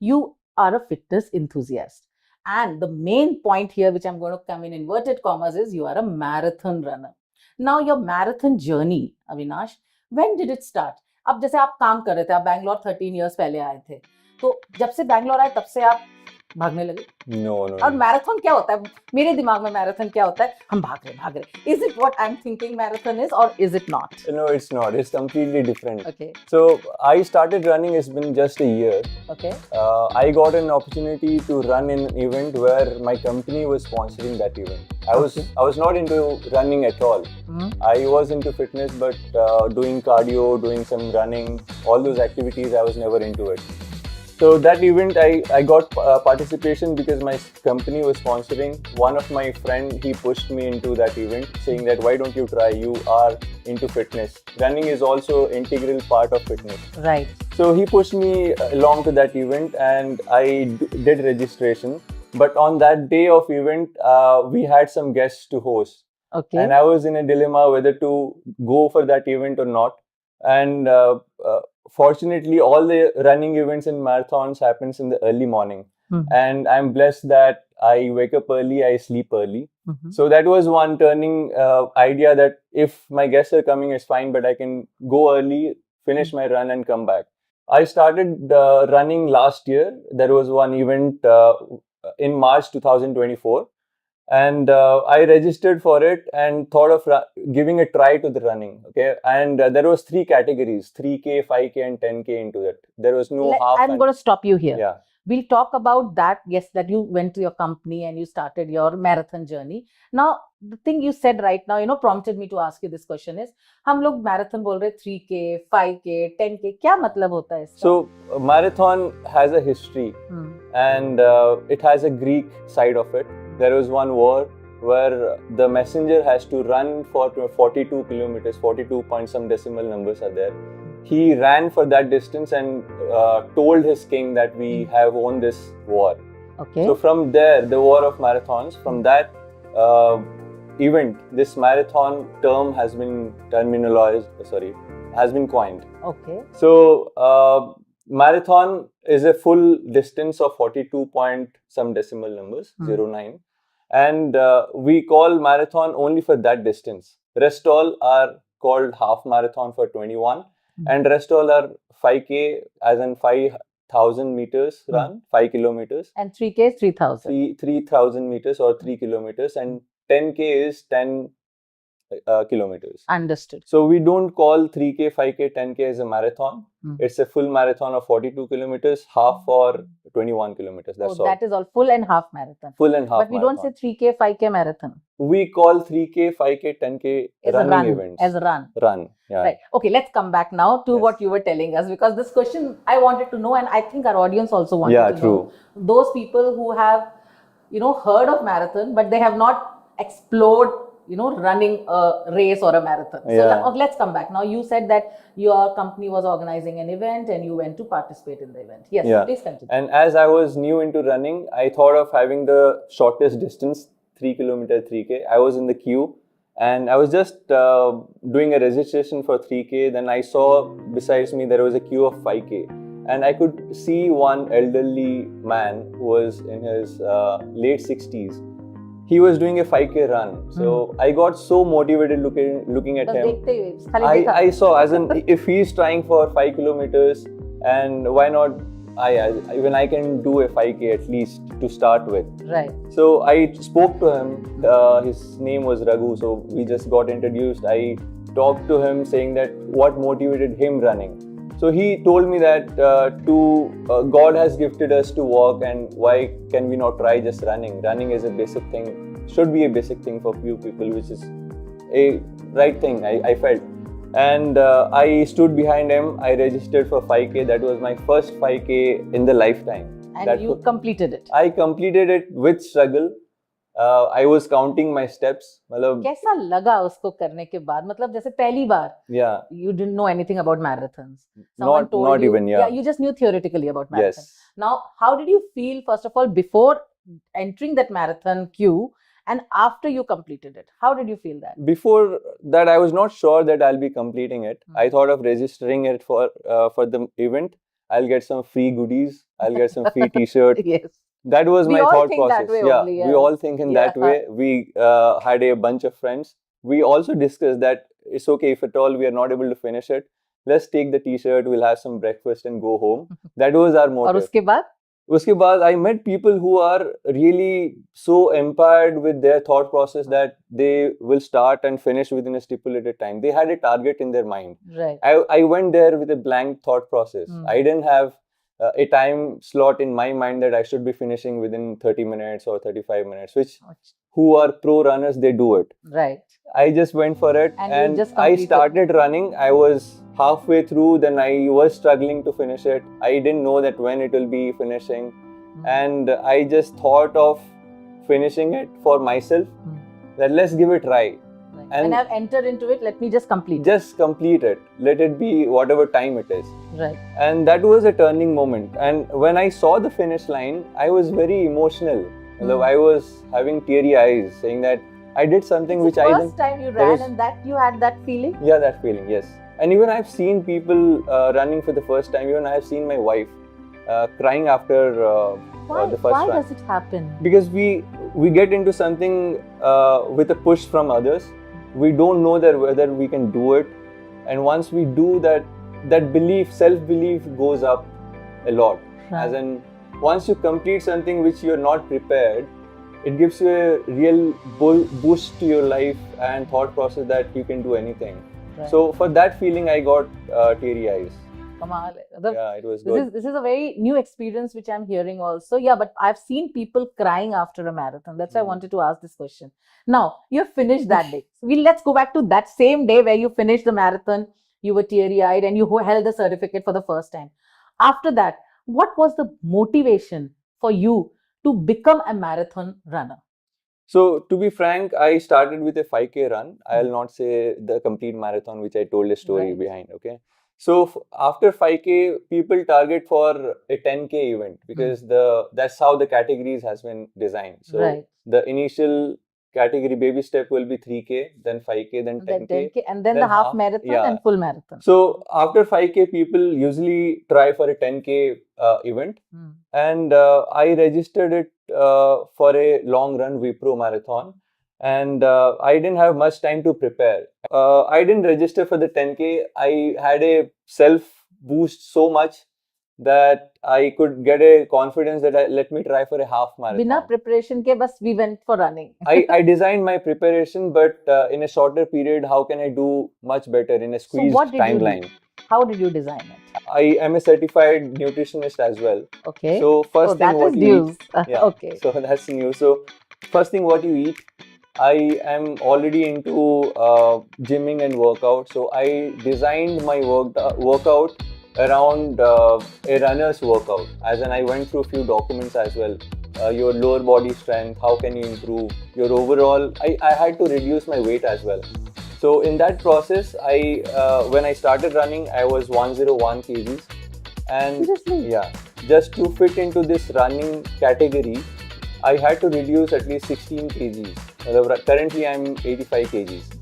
you are a fitness enthusiast. And the main point here, which I'm going to come in inverted commas, is you are a marathon runner. Now, your marathon journey, Avinash, when did it start? अब जैसे आप काम कर रहे थे, आप Bangalore 13 years पहले आए थे, तो जब से बैंगलोर आए तब से आप भागने लगे? No. और मैराथन क्या होता है? मेरे दिमाग में मैराथन क्या होता है? हम भाग रहे. Is it what I'm thinking marathon is, or is it not? No, it's not. It's completely different. Okay. So I started running. It's been just a year. Okay. I got an opportunity to run in an event where my company was sponsoring that event. I was not into running at all. I was into fitness, but doing cardio, doing some running, all those activities, I was never into it. So that event, I got participation because my company was sponsoring. One of my friend, he pushed me into that event, saying that why don't you try? You are into fitness. Running is also integral part of fitness. Right. So he pushed me along to that event, and I did registration. But on that day of event, we had some guests to host. Okay. And I was in a dilemma whether to go for that event or not. And fortunately, all the running events and marathons happens in the early morning. And I'm blessed that I wake up early, I sleep early. So that was one turning idea that if my guests are coming, it's fine, but I can go early, finish my run and come back. I started running last year. There was one event in March 2024. And I registered for it and thought of giving a try to the running. Okay, and there was 3 categories: 3K, 5K, and 10K into it. There was no half. I'm going to stop you here. Yeah. We'll talk about that. Yes, that you went to your company and you started your marathon journey. Now, the thing you said right now, prompted me to ask you this question is, हम लोग marathon बोल रहे 3K, 5K, 10K. क्या मतलब होता है इसका? So, marathon has a history, and it has a Greek side of it. There was one war where the messenger has to run for 42 kilometers, 42 point some decimal numbers are there. He ran for that distance and told his king that we have won this war. Okay. So from there, the war of marathons, from that event, this marathon term has been has been coined. Okay. So marathon is a full distance of 42 point some decimal numbers, 09. And we call marathon only for that distance. Rest all are called half marathon for 21. And rest all are 5K as in 5,000 meters run, 5 kilometers. And 3K is 3,000. 3,000 meters or 3 kilometers. And 10K is 10 kilometers. Understood. So we don't call 3K, 5K, 10K as a marathon. It's a full marathon of 42 kilometers, half for 21 kilometers. That's all. That is all. Full and half marathon. Full and half But we don't say 3K, 5K marathon. We call 3K, 5K, 10K running events. As a run. Run. Yeah. Right. Okay, let's come back now to what you were telling us, because this question I wanted to know, and I think our audience also wanted to know. Those people who have, heard of marathon, but they have not explored running a race or a marathon. So let's come back. Now, you said that your company was organizing an event and you went to participate in the event. Yes, please continue. And as I was new into running, I thought of having the shortest distance, 3 kilometer 3K. I was in the queue and I was just doing a registration for 3K. Then I saw besides me there was a queue of 5K. And I could see one elderly man who was in his late 60s. He was doing a 5K run. So I got so motivated looking at him. I saw, as in, if he's trying for 5 kilometers, and why not even I can do a 5K at least to start with. Right. So I spoke to him. His name was Raghu. So we just got introduced. I talked to him saying that what motivated him running. So he told me that God has gifted us to walk, and why can we not try just running? Running is a basic thing, should be a basic thing for few people, which is a right thing, I felt. And I stood behind him. I registered for 5K. That was my first 5K in the lifetime. And you completed it? I completed it with struggle. I was counting my steps. कैसा लगा उसको करने के बाद? मतलब जैसे पहली बार. Yeah. You didn't know anything about marathons. Not even. You just knew theoretically about marathons. Yes. Now, how did you feel, first of all, before entering that marathon queue and after you completed it? How did you feel that? Before that, I was not sure that I'll be completing it. I thought of registering it for the event. I'll get some free goodies I'll get some free t-shirt. Yes. That was We my all thought think that process. way Yeah, only, we yes. all think in that Yeah. way. We had a bunch of friends. We also discussed that it's okay if at all we are not able to finish it. Let's take the t-shirt, we'll have some breakfast and go home. That was our और motive. उसके बाद Uske baad, I met people who are really so empowered with their thought process that they will start and finish within a stipulated time. They had a target in their mind. right. I went there with a blank thought process. I didn't have a time slot in my mind that I should be finishing within 30 minutes or 35 minutes, which who are pro runners, they do it. Right. I just went for it And you just I completed. started running. I was halfway through, then I was struggling to finish it. I didn't know that when it will be finishing. And I just thought of finishing it for myself, that let's give it a try. Right. And I've entered into it, let me just complete it. Just complete it. Let it be whatever time it is. Right. And that was a turning moment. And when I saw the finish line, I was very emotional. I was having teary eyes, saying that I did something which I didn't. First time you ran and that you had that feeling? Yeah, that feeling, yes. And even I've seen people running for the first time. Even I've seen my wife crying after the first run. Why does it happen? Because we get into something with a push from others. We don't know that whether we can do it. And once we do that, that belief, self-belief goes up a lot. Right. As in, once you complete something which you're not prepared, it gives you a real boost to your life and thought process that you can do anything. Right. So for that feeling, I got teary eyes. Yeah, it was good. This is a very new experience which I'm hearing also. Yeah, but I've seen people crying after a marathon. That's why I wanted to ask this question. Now, you finished that day. So let's go back to that same day where you finished the marathon. You were teary-eyed and you held the certificate for the first time. After that, what was the motivation for you to become a marathon runner? So, to be frank, I started with a 5K run. I'll not say the complete marathon, which I told a story behind, okay? So, after 5K, people target for a 10K event because that's how the categories has been designed. So, the initial category baby step will be 3K, then 5K, then 10K. And then the half marathon and full marathon. So, after 5K, people usually try for a 10K event. And I registered it for a long run Wipro marathon. And I didn't have much time to prepare. I didn't register for the 10K. I had a self boost so much that I could get a confidence that let me try for a half marathon. Bina preparation ke bas we went for running. I designed my preparation, but in a shorter period, how can I do much better in a squeezed timeline? You do? How did you design it? I am a certified nutritionist as well. Okay. So first thing what you eat. Yeah. Okay. So that's new. So first thing what you eat. I am already into gymming and workout. So I designed my workout around a runner's workout. As in I went through a few documents as well. Your lower body strength, how can you improve? Your overall, I had to reduce my weight as well. So in that process, when I started running, I was 101 kgs. And seriously? Yeah, just to fit into this running category, I had to reduce at least 16 kgs. Currently, I'm 85 kgs.